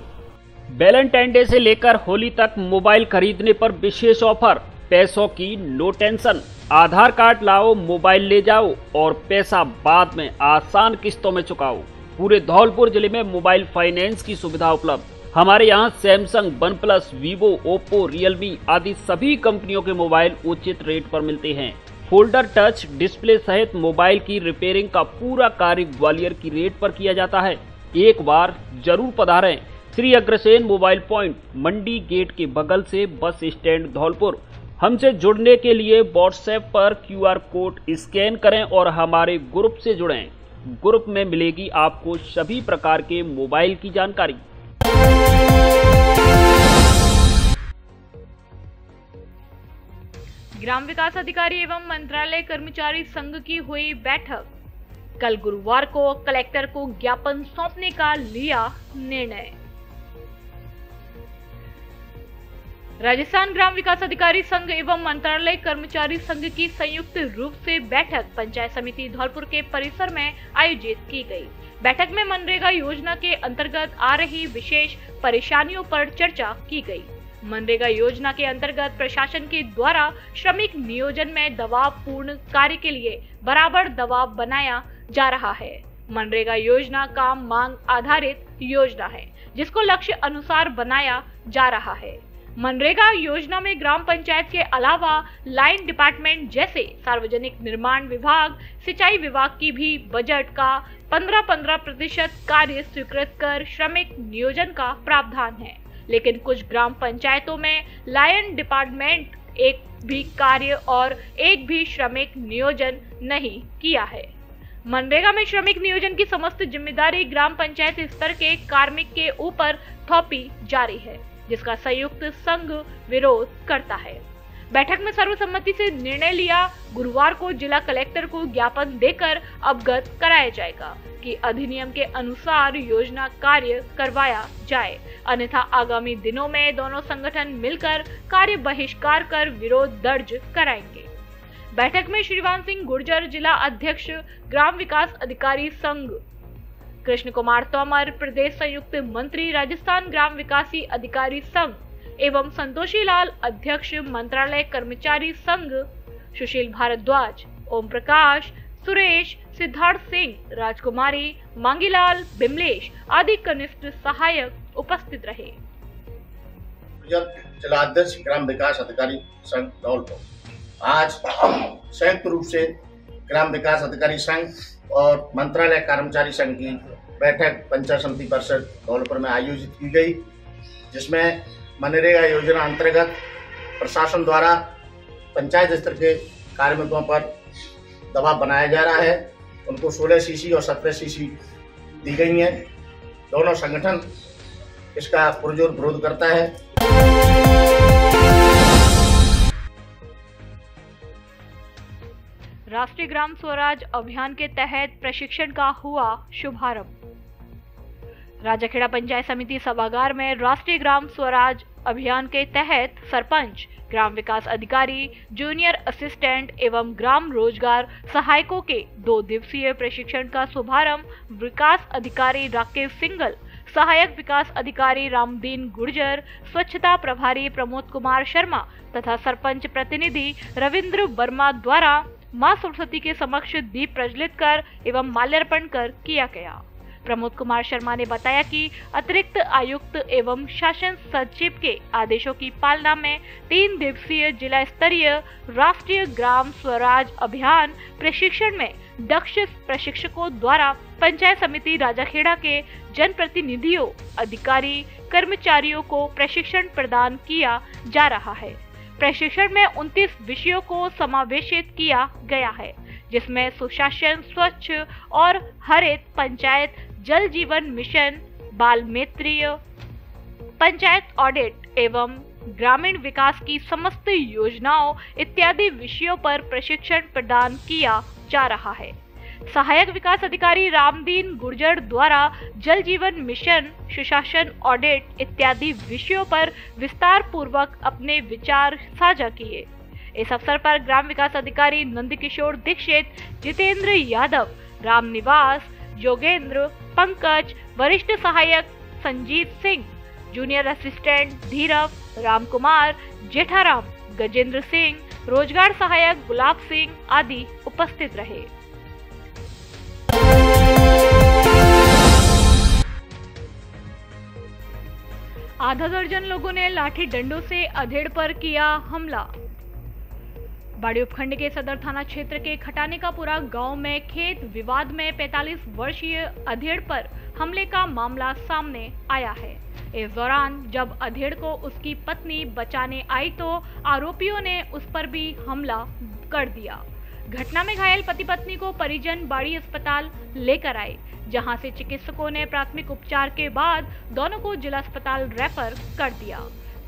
वैलेंटाइन डे से लेकर होली तक मोबाइल खरीदने पर विशेष ऑफर। पैसों की नो टेंशन। आधार कार्ड लाओ, मोबाइल ले जाओ और पैसा बाद में आसान किस्तों में चुकाओ। पूरे धौलपुर जिले में मोबाइल फाइनेंस की सुविधा उपलब्ध। हमारे यहाँ Samsung, one plus, Vivo, Oppo, Realme आदि सभी कंपनियों के मोबाइल उचित रेट पर मिलते हैं। फोल्डर, टच डिस्प्ले सहित मोबाइल की रिपेयरिंग का पूरा कार्य ग्वालियर की रेट पर किया जाता है। एक बार जरूर पधारें। श्री अग्रसेन मोबाइल पॉइंट, मंडी गेट के बगल से बस स्टैंड, धौलपुर। हमसे जुड़ने के लिए व्हाट्सएप पर QR कोड स्कैन करें और हमारे ग्रुप से जुड़ें। ग्रुप में मिलेगी आपको सभी प्रकार के मोबाइल की जानकारी।
ग्राम विकास अधिकारी एवं मंत्रालय कर्मचारी संघ की हुई बैठक। कल गुरुवार को कलेक्टर को ज्ञापन सौंपने का लिया निर्णय। राजस्थान ग्राम विकास अधिकारी संघ एवं मंत्रालय कर्मचारी संघ की संयुक्त रूप से बैठक पंचायत समिति धौलपुर के परिसर में आयोजित की गई। बैठक में मनरेगा योजना के अंतर्गत आ रही विशेष परेशानियों पर चर्चा की गई। मनरेगा योजना के अंतर्गत प्रशासन के द्वारा श्रमिक नियोजन में दबावपूर्ण कार्य के लिए बराबर दबाव बनाया जा रहा है। मनरेगा योजना काम मांग आधारित योजना है जिसको लक्ष्य अनुसार बनाया जा रहा है। मनरेगा योजना में ग्राम पंचायत के अलावा लाइन डिपार्टमेंट जैसे सार्वजनिक निर्माण विभाग, सिंचाई विभाग की भी बजट का 15-15% कार्य स्वीकृत कर श्रमिक नियोजन का प्रावधान है, लेकिन कुछ ग्राम पंचायतों में लाइन डिपार्टमेंट एक भी कार्य और एक भी श्रमिक नियोजन नहीं किया है। मनरेगा में श्रमिक नियोजन की समस्त जिम्मेदारी ग्राम पंचायत स्तर के कार्मिक के ऊपर थोपी जा रही है, जिसका संयुक्त संघ विरोध करता है। बैठक में सर्वसम्मति से निर्णय लिया, गुरुवार को जिला कलेक्टर को ज्ञापन देकर अवगत कराया जाएगा कि अधिनियम के अनुसार योजना कार्य करवाया जाए, अन्यथा आगामी दिनों में दोनों संगठन मिलकर कार्य बहिष्कार कर विरोध दर्ज कराएंगे। बैठक में श्रीवान सिंह गुर्जर, जिला अध्यक्ष ग्राम विकास अधिकारी संघ, कृष्ण कुमार तोमर, प्रदेश संयुक्त मंत्री राजस्थान ग्राम विकासी अधिकारी संघ एवं संतोषी लाल, अध्यक्ष मंत्रालय कर्मचारी संघ, सुशील भारद्वाज, ओम प्रकाश, सुरेश, सिद्धार्थ सिंह, राजकुमारी, मांगीलाल, बिमलेश आदि कनिष्ठ सहायक उपस्थित रहे।
जिला अध्यक्ष ग्राम विकास अधिकारी संघ धौलपुर आज संयुक्त रूप से ग्राम विकास अधिकारी संघ और मंत्रालय कर्मचारी संघ की बैठक पंचायत समिति परिषद धौलपुर में आयोजित की गई, जिसमें मनरेगा योजना अंतर्गत प्रशासन द्वारा पंचायत स्तर के कार्मिकों पर दबाव बनाया जा रहा है। उनको 16 सीसी और 17 सीसी दी गई है। दोनों संगठन इसका पुरजोर विरोध करता है।
राष्ट्रीय ग्राम स्वराज अभियान के तहत प्रशिक्षण का हुआ शुभारंभ। राजाखेड़ा पंचायत समिति सभागार में राष्ट्रीय ग्राम स्वराज अभियान के तहत सरपंच, ग्राम विकास अधिकारी, जूनियर असिस्टेंट एवं ग्राम रोजगार सहायकों के 2 दिवसीय प्रशिक्षण का शुभारंभ विकास अधिकारी राकेश सिंगल, सहायक विकास अधिकारी रामदीन गुर्जर, स्वच्छता प्रभारी प्रमोद कुमार शर्मा तथा सरपंच प्रतिनिधि रविंद्र वर्मा द्वारा मां सरस्वती के समक्ष दीप प्रज्वलित कर एवं माल्यार्पण कर किया गया। प्रमोद कुमार शर्मा ने बताया कि अतिरिक्त आयुक्त एवं शासन सचिव के आदेशों की पालना में 3 दिवसीय जिला स्तरीय राष्ट्रीय ग्राम स्वराज अभियान प्रशिक्षण में दक्ष प्रशिक्षकों द्वारा पंचायत समिति राजाखेड़ा के जनप्रतिनिधियों, अधिकारी, कर्मचारियों को प्रशिक्षण प्रदान किया जा रहा है। प्रशिक्षण में 29 विषयों को समावेशित किया गया है, जिसमें सुशासन, स्वच्छ और हरित पंचायत, जल जीवन मिशन, बाल मित्रीय पंचायत ऑडिट एवं ग्रामीण विकास की समस्त योजनाओं इत्यादि विषयों पर प्रशिक्षण प्रदान किया जा रहा है। सहायक विकास अधिकारी रामदीन गुर्जर द्वारा जल जीवन मिशन, सुशासन, ऑडिट इत्यादि विषयों पर विस्तार पूर्वक अपने विचार साझा किए। इस अवसर पर ग्राम विकास अधिकारी नंदकिशोर दीक्षित, जितेंद्र यादव, रामनिवास, योगेंद्र, पंकज, वरिष्ठ सहायक संजीत सिंह, जूनियर असिस्टेंट धीरव, रामकुमार, जेठाराम, गजेंद्र सिंह, रोजगार सहायक गुलाब सिंह आदि उपस्थित रहे। आधा दर्जन लोगों ने लाठी डंडों से अधेड़ पर किया हमला। बाड़ी उपखंड के सदर थाना क्षेत्र के खटानेकापुरा गांव में खेत विवाद में 45 वर्षीय अधेड़ पर हमले का मामला सामने आया है। इस दौरान जब अधेड़ को उसकी पत्नी बचाने आई तो आरोपियों ने उस पर भी हमला कर दिया। घटना में घायल पति पत्नी को परिजन बाड़ी अस्पताल लेकर आए, जहां से चिकित्सकों ने प्राथमिक उपचार के बाद दोनों को जिला अस्पताल रेफर कर दिया।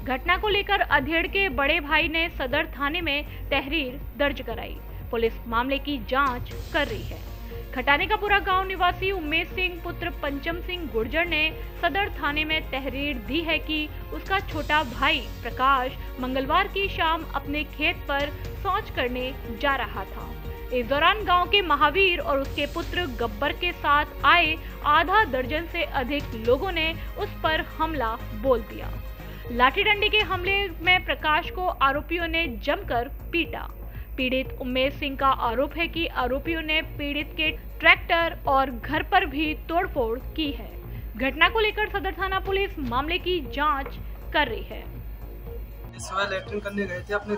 घटना को लेकर अधेड़ के बड़े भाई ने सदर थाने में तहरीर दर्ज कराई। पुलिस मामले की जांच कर रही है। खटानेकापुरा गांव निवासी उमेश सिंह पुत्र पंचम सिंह गुर्जर ने सदर थाने में तहरीर दी है कि उसका छोटा भाई प्रकाश मंगलवार की शाम अपने खेत पर शौच करने जा रहा था। इस दौरान गांव के महावीर और उसके पुत्र गब्बर के साथ आए आधा दर्जन से अधिक लोगों ने उस पर हमला बोल दिया। लाठी डंडे के हमले में प्रकाश को आरोपियों ने जमकर पीटा। पीड़ित उमेश सिंह का आरोप है कि आरोपियों ने पीड़ित के ट्रैक्टर और घर पर भी तोड़फोड़ की है। घटना को लेकर सदर थाना पुलिस मामले की जांच कर रही है।
सुबह लैट्रिन करने गए थे अपने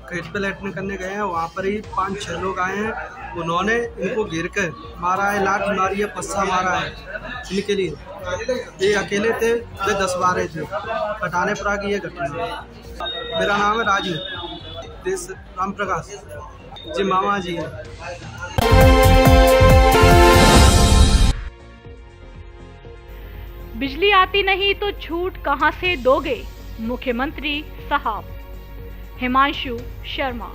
खेत पे लैट्रिन करने गए हैं। वहाँ पर ही 5-6 लोग आए हैं। उन्होंने इनको घेर कर मारा है, लाठी मारी है, पस्सा मारा है। इनके लिए ये अकेले थे, वे 10-12 थे। खटानेपुरा की ये घटना। मेरा नाम है राजू देश राम प्रकाश जी, मामा जी है।
बिजली आती नहीं तो छूट कहां से दोगे, मुख्यमंत्री साहब। हिमांशु शर्मा।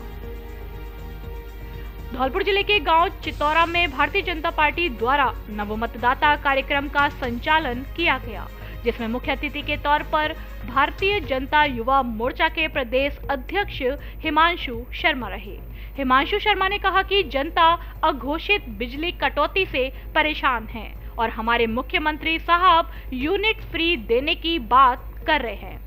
धौलपुर जिले के गांव चितौरा में भारतीय जनता पार्टी द्वारा नवमतदाता कार्यक्रम का संचालन किया गया, जिसमें मुख्य अतिथि के तौर पर भारतीय जनता युवा मोर्चा के प्रदेश अध्यक्ष हिमांशु शर्मा रहे। हिमांशु शर्मा ने कहा कि जनता अघोषित बिजली कटौती से परेशान है और हमारे मुख्यमंत्री साहब यूनिट फ्री देने की बात कर रहे हैं।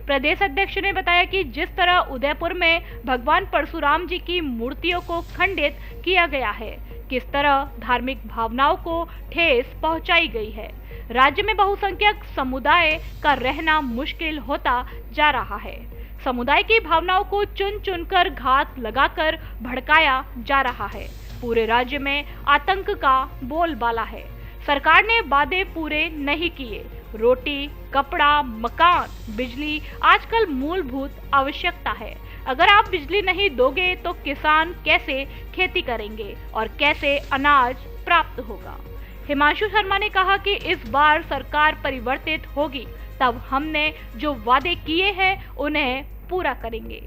प्रदेश अध्यक्ष ने बताया कि जिस तरह उदयपुर में भगवान परशुराम जी की मूर्तियों को खंडित किया गया है, किस तरह धार्मिक भावनाओं को ठेस पहुंचाई गई है, राज्य में बहुसंख्यक समुदाय का रहना मुश्किल होता जा रहा है। समुदाय की भावनाओं को चुन चुनकर घात लगाकर भड़काया जा रहा है। पूरे राज्य में आतंक का बोलबाला है। सरकार ने वादे पूरे नहीं किए। रोटी, कपड़ा, मकान, बिजली आजकल मूलभूत आवश्यकता है। अगर आप बिजली नहीं दोगे तो किसान कैसे खेती करेंगे और कैसे अनाज प्राप्त होगा। हिमांशु शर्मा ने कहा कि इस बार सरकार परिवर्तित होगी, तब हमने जो वादे किए हैं उन्हें पूरा करेंगे,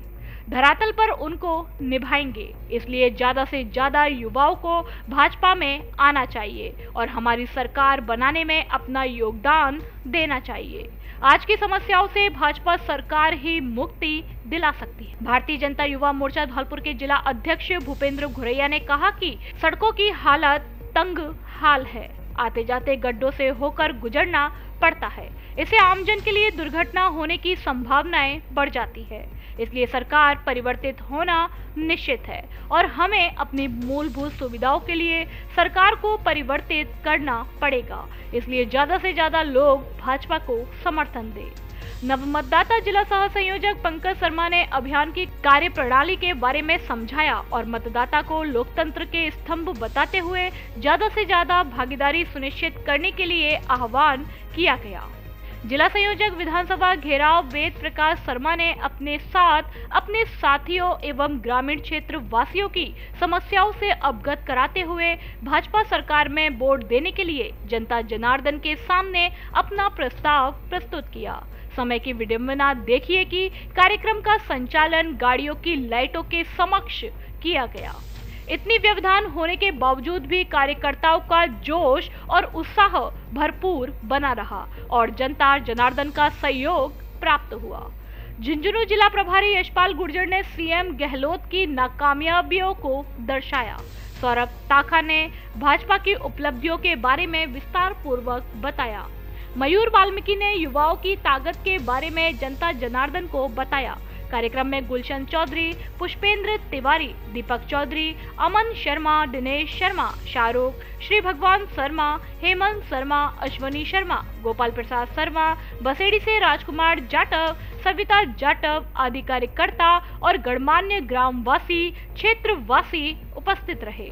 धरातल पर उनको निभाएंगे। इसलिए ज्यादा से ज्यादा युवाओं को भाजपा में आना चाहिए और हमारी सरकार बनाने में अपना योगदान देना चाहिए। आज की समस्याओं से भाजपा सरकार ही मुक्ति दिला सकती है। भारतीय जनता युवा मोर्चा धौलपुर के जिला अध्यक्ष भूपेंद्र घुरैया ने कहा कि सड़कों की हालत तंग हाल है। आते जाते गड्ढों से होकर गुजरना पड़ता है। इससे आमजन के लिए दुर्घटना होने की संभावनाएं बढ़ जाती है। इसलिए सरकार परिवर्तित होना निश्चित है और हमें अपनी मूलभूत सुविधाओं के लिए सरकार को परिवर्तित करना पड़ेगा। इसलिए ज्यादा से ज्यादा लोग भाजपा को समर्थन दें। नवमतदाता जिला सह संयोजक पंकज शर्मा ने अभियान की कार्यप्रणाली के बारे में समझाया और मतदाता को लोकतंत्र के स्तंभ बताते हुए ज्यादा से ज्यादा भागीदारी सुनिश्चित करने के लिए आह्वान किया गया। जिला संयोजक विधानसभा घेराव वेद प्रकाश शर्मा ने अपने साथ अपने साथियों एवं ग्रामीण क्षेत्र वासियों की समस्याओं से अवगत कराते हुए भाजपा सरकार में वोट देने के लिए जनता जनार्दन के सामने अपना प्रस्ताव प्रस्तुत किया। समय की विडंबना देखिए कि कार्यक्रम का संचालन गाड़ियों की लाइटों के समक्ष किया गया। इतनी व्यवधान होने के बावजूद भी कार्यकर्ताओं का जोश और उत्साह भरपूर बना रहा और जनता जनार्दन का सहयोग प्राप्त हुआ। झुंझुनू जिला प्रभारी यशपाल गुर्जर ने सीएम गहलोत की नाकामयाबियों को दर्शाया। सौरभ ताखा ने भाजपा की उपलब्धियों के बारे में विस्तार पूर्वक बताया। मयूर वाल्मीकि ने युवाओं की ताकत के बारे में जनता जनार्दन को बताया। कार्यक्रम में गुलशन चौधरी, पुष्पेंद्र तिवारी, दीपक चौधरी, अमन शर्मा, दिनेश शर्मा, शाहरुख, श्री भगवान शर्मा, हेमंत शर्मा, अश्वनी शर्मा, गोपाल प्रसाद शर्मा, बसेड़ी से राजकुमार जाटव, सविता जाटव आदि कार्यकर्ता और गणमान्य ग्रामवासी, क्षेत्रवासी उपस्थित रहे।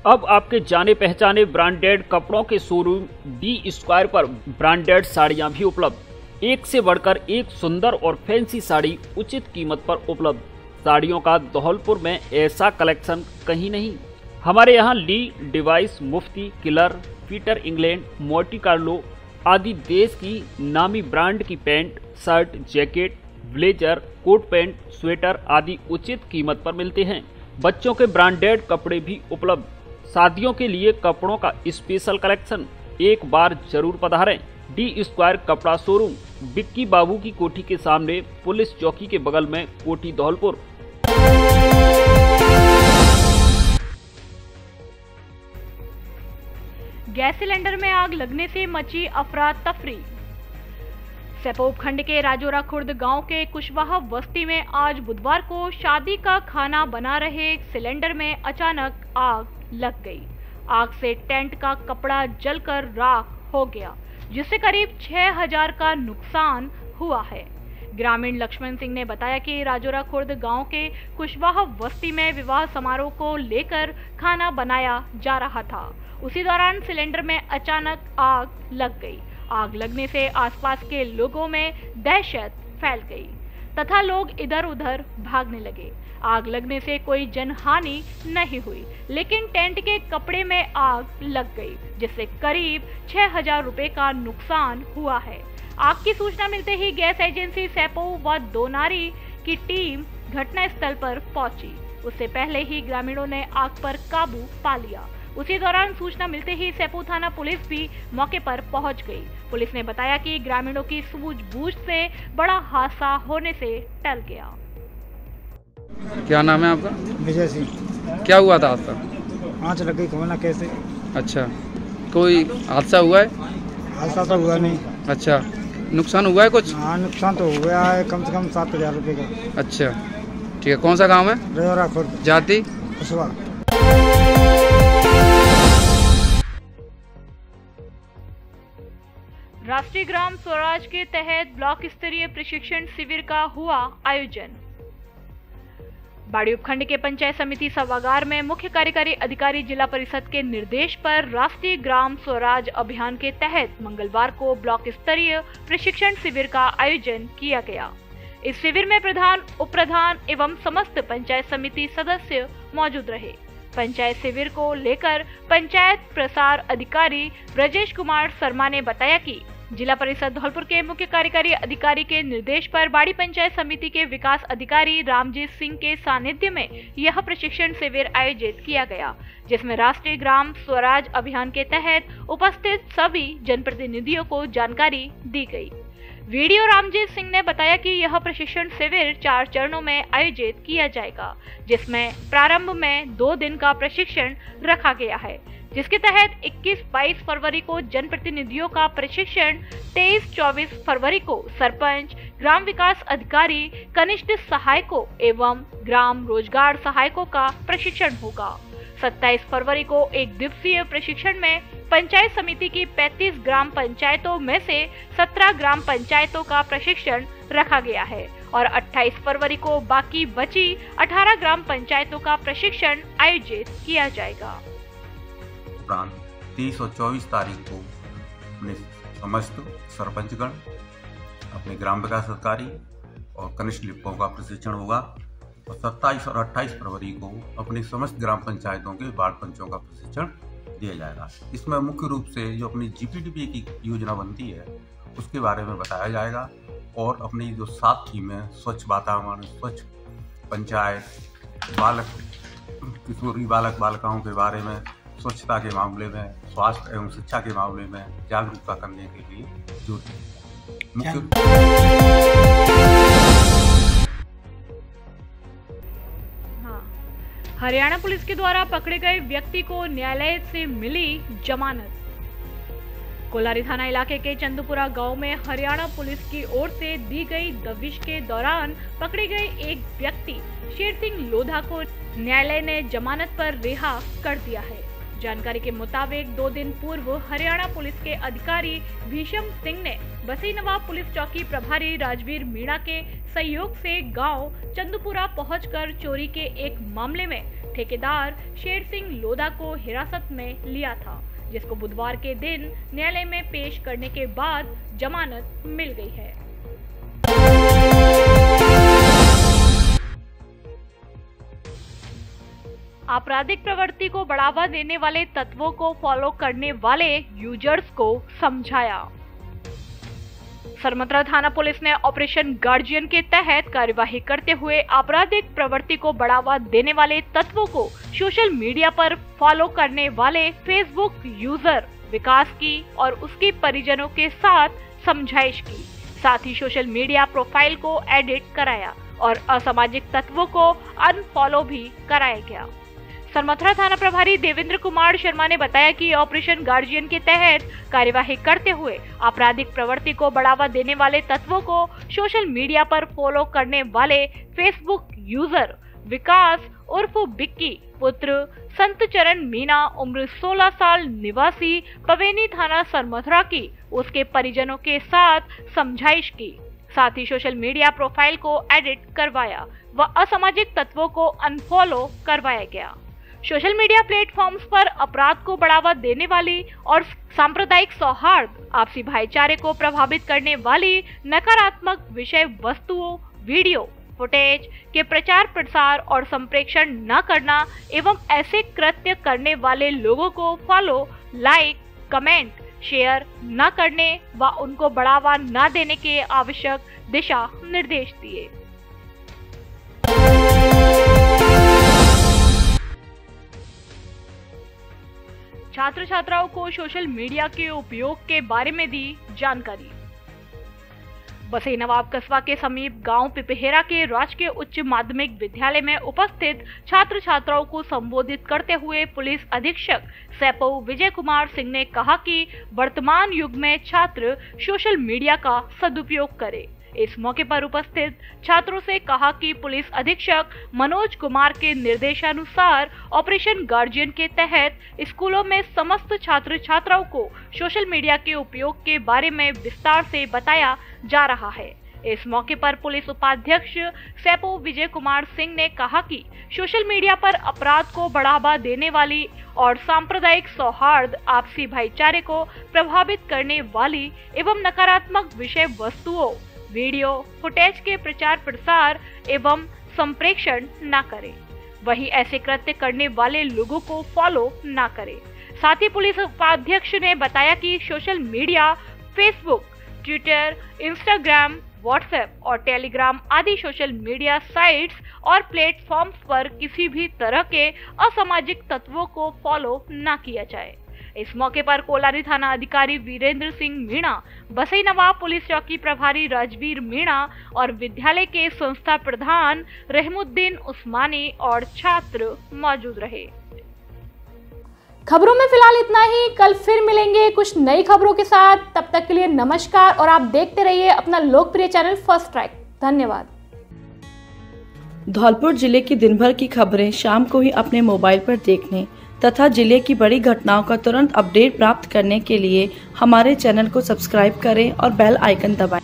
अब आपके जाने पहचाने ब्रांडेड कपड़ों के शोरूम डी स्क्वायर पर ब्रांडेड साड़ियां भी उपलब्ध। एक से बढ़कर एक सुंदर और फैंसी साड़ी उचित कीमत पर उपलब्ध। साड़ियों का धौलपुर में ऐसा कलेक्शन कहीं नहीं। हमारे यहाँ Lee, Levi's, Mufti, Killer, Peter England, Monte Carlo आदि देश की नामी ब्रांड की pant, shirt, jacket, blazer, coat pant, sweater आदि उचित कीमत पर मिलते हैं। बच्चों के ब्रांडेड कपड़े भी उपलब्ध। शादियों के लिए कपड़ों का स्पेशल कलेक्शन। एक बार जरूर पधारें। डी स्क्वायर कपड़ा शोरूम, बिक्की बाबू की कोठी के सामने, पुलिस चौकी के बगल में, कोठी धौलपुर।
गैस सिलेंडर में आग लगने से मची अफरा तफरी। सेपो उपखंड के राजौरा खुर्द गांव के कुशवाहा बस्ती में आज बुधवार को शादी का खाना बना रहे सिलेंडर में अचानक आग लग गई। आग से टेंट का कपड़ा जलकर राख हो गया, जिससे करीब 6000 का नुकसान हुआ है। ग्रामीण लक्ष्मण सिंह ने बताया कि राजौरा खुर्द गांव के कुशवाहा बस्ती में विवाह समारोह को लेकर खाना बनाया जा रहा था। उसी दौरान सिलेंडर में अचानक आग लग गई। आग लगने से आसपास के लोगों में दहशत फैल गई तथा लोग इधर उधर भागने लगे। आग लगने से कोई जनहानि नहीं हुई, लेकिन टेंट के कपड़े में आग लग गई, जिससे करीब 6000 रुपए का नुकसान हुआ है। आग की सूचना मिलते ही गैस एजेंसी सेपो व दोनारी की टीम घटनास्थल पर पहुंची। उससे पहले ही ग्रामीणों ने आग पर काबू पा लिया। उसी दौरान सूचना मिलते ही सेपो थाना पुलिस भी मौके पर पहुंच गई। पुलिस ने बताया कि ग्रामीणों की सूझबूझ से बड़ा हादसा होने से टल गया।
क्या नाम है आपका?
विजय सिंह।
क्या हुआ था हादसा?
आँच लग गई, खोलना कैसे?
अच्छा, कोई हादसा हुआ है?
हादसा तो हुआ नहीं।
अच्छा, नुकसान हुआ है कुछ?
हाँ, नुकसान तो हुआ है कम से कम 7000 रुपये का।
अच्छा, ठीक है। कौन सा गांव है?
राजौरा खुर्द।
जाति?
कुशवाहा।
राष्ट्रीय ग्राम स्वराज के तहत ब्लॉक स्तरीय प्रशिक्षण शिविर का हुआ आयोजन। बाड़ी उपखंड के पंचायत समिति सभागार में मुख्य कार्यकारी अधिकारी जिला परिषद के निर्देश पर राष्ट्रीय ग्राम स्वराज अभियान के तहत मंगलवार को ब्लॉक स्तरीय प्रशिक्षण शिविर का आयोजन किया गया। इस शिविर में प्रधान, उप प्रधान एवं समस्त पंचायत समिति सदस्य मौजूद रहे। पंचायत शिविर को लेकर पंचायत प्रसार अधिकारी ब्रजेश कुमार शर्मा ने बताया कि जिला परिषद धौलपुर के मुख्य कार्यकारी अधिकारी के निर्देश पर बाड़ी पंचायत समिति के विकास अधिकारी रामजीत सिंह के सानिध्य में यह प्रशिक्षण शिविर आयोजित किया गया, जिसमें राष्ट्रीय ग्राम स्वराज अभियान के तहत उपस्थित सभी जनप्रतिनिधियों को जानकारी दी गई। वीडियो रामजीत सिंह ने बताया कि यह प्रशिक्षण शिविर 4 चरणों में आयोजित किया जाएगा, जिसमें प्रारंभ में 2 दिन का प्रशिक्षण रखा गया है। जिसके तहत 21-22 फरवरी को जनप्रतिनिधियों का प्रशिक्षण, 23-24 फरवरी को सरपंच, ग्राम विकास अधिकारी, कनिष्ठ सहायकों एवं ग्राम रोजगार सहायकों का प्रशिक्षण होगा। 27 फरवरी को एक दिवसीय प्रशिक्षण में पंचायत समिति की 35 ग्राम पंचायतों में से 17 ग्राम पंचायतों का प्रशिक्षण रखा गया है और 28 फरवरी को बाकी बची 18 ग्राम पंचायतों का प्रशिक्षण आयोजित किया जाएगा।
उपरांत 23 और 24 तारीख को अपने समस्त सरपंचगण, अपने ग्राम विकास अधिकारी और कनिष्ठ लिपिकों का प्रशिक्षण होगा और 27 और 28 फरवरी को अपनी समस्त ग्राम पंचायतों के वार्ड पंचों का प्रशिक्षण दिया जाएगा। इसमें मुख्य रूप से जो अपनी जीपीडीपी की योजना बनती है उसके बारे में बताया जाएगा और अपनी जो 7 थीमें, स्वच्छ वातावरण, स्वच्छ पंचायत, बालक किशोरी बालक बालिकाओं के बारे में, स्वच्छता के मामले में, स्वास्थ्य एवं शिक्षा के मामले में जागरूकता करने के लिए जो
हरियाणा पुलिस के द्वारा पकड़े गए व्यक्ति को न्यायालय से मिली जमानत। कोलारी थाना इलाके के चंदपुरा गांव में हरियाणा पुलिस की ओर से दी गई दबिश के दौरान पकड़े गए एक व्यक्ति शेर सिंह लोधा को न्यायालय ने जमानत पर रिहा कर दिया है। जानकारी के मुताबिक 2 दिन पूर्व हरियाणा पुलिस के अधिकारी भीषम सिंह ने बसी नवाब पुलिस चौकी प्रभारी राजवीर मीणा के सहयोग से गांव चंदपुरा पहुंचकर चोरी के एक मामले में ठेकेदार शेर सिंह लोधा को हिरासत में लिया था, जिसको बुधवार के दिन न्यायालय में पेश करने के बाद जमानत मिल गई है। आपराधिक प्रवृत्ति को बढ़ावा देने वाले तत्वों को फॉलो करने वाले यूजर्स को समझाया। सरमत्रा थाना पुलिस ने ऑपरेशन गार्जियन के तहत कार्यवाही करते हुए आपराधिक प्रवृत्ति को बढ़ावा देने वाले तत्वों को सोशल मीडिया पर फॉलो करने वाले फेसबुक यूजर विकास की और उसके परिजनों के साथ समझाइश की, साथ ही सोशल मीडिया प्रोफाइल को एडिट कराया और असामाजिक तत्वों को अनफॉलो भी कराया गया। सरमथुरा थाना प्रभारी देवेंद्र कुमार शर्मा ने बताया कि ऑपरेशन गार्जियन के तहत कार्यवाही करते हुए आपराधिक प्रवृत्ति को बढ़ावा देने वाले तत्वों को सोशल मीडिया पर फॉलो करने वाले फेसबुक यूजर विकास उर्फ बिक्की पुत्र संत चरण मीना उम्र 16 साल निवासी पवेनी थाना सरमथुरा की उसके परिजनों के साथ समझाइश की, साथ ही सोशल मीडिया प्रोफाइल को एडिट करवाया व असामाजिक तत्वों को अनफॉलो करवाया गया। सोशल मीडिया प्लेटफॉर्म्स पर अपराध को बढ़ावा देने वाली और सांप्रदायिक सौहार्द, आपसी भाईचारे को प्रभावित करने वाली नकारात्मक विषय वस्तुओं, वीडियो, फुटेज के प्रचार प्रसार और संप्रेषण न करना एवं ऐसे कृत्य करने वाले लोगों को फॉलो, लाइक, कमेंट, शेयर न करने व उनको बढ़ावा न देने के आवश्यक दिशा निर्देश दिए। छात्र छात्राओं को सोशल मीडिया के उपयोग के बारे में दी जानकारी। बसई नवाब कस्बा के समीप गांव पिपहेरा के राजकीय उच्च माध्यमिक विद्यालय में उपस्थित छात्र छात्राओं को संबोधित करते हुए पुलिस अधीक्षक सैपो विजय कुमार सिंह ने कहा कि वर्तमान युग में छात्र सोशल मीडिया का सदुपयोग करें। इस मौके पर उपस्थित छात्रों से कहा कि पुलिस अधीक्षक मनोज कुमार के निर्देशानुसार ऑपरेशन गार्जियन के तहत स्कूलों में समस्त छात्र छात्राओं को सोशल मीडिया के उपयोग के बारे में विस्तार से बताया जा रहा है। इस मौके पर पुलिस उपाध्यक्ष सैपो विजय कुमार सिंह ने कहा कि सोशल मीडिया पर अपराध को बढ़ावा देने वाली और सांप्रदायिक सौहार्द, आपसी भाईचारे को प्रभावित करने वाली एवं नकारात्मक विषय वस्तुओं, वीडियो, फुटेज के प्रचार प्रसार एवं संप्रेषण न करें, वही ऐसे कृत्य करने वाले लोगों को फॉलो न करें। साथ ही पुलिस उपाध्यक्ष ने बताया कि social media, Facebook, Twitter, Instagram, WhatsApp और टेलीग्राम आदि सोशल मीडिया साइट्स और प्लेटफॉर्म्स पर किसी भी तरह के असामाजिक तत्वों को फॉलो न किया जाए। इस मौके पर कोलारी थाना अधिकारी वीरेंद्र सिंह मीणा, बसई नवाब पुलिस चौकी प्रभारी राजवीर मीणा और विद्यालय के संस्था प्रधान रहमुद्दीन उस्मानी और छात्र मौजूद रहे। खबरों में फिलहाल इतना ही। कल फिर मिलेंगे कुछ नई खबरों के साथ। तब तक के लिए नमस्कार और आप देखते रहिए अपना लोकप्रिय चैनल फर्स्ट ट्रैक। धन्यवाद।
धौलपुर जिले की दिन भर की खबरें शाम को ही अपने मोबाइल पर देखने तथा जिले की बड़ी घटनाओं का तुरंत अपडेट प्राप्त करने के लिए हमारे चैनल को सब्सक्राइब करें और बेल आइकन दबाएं।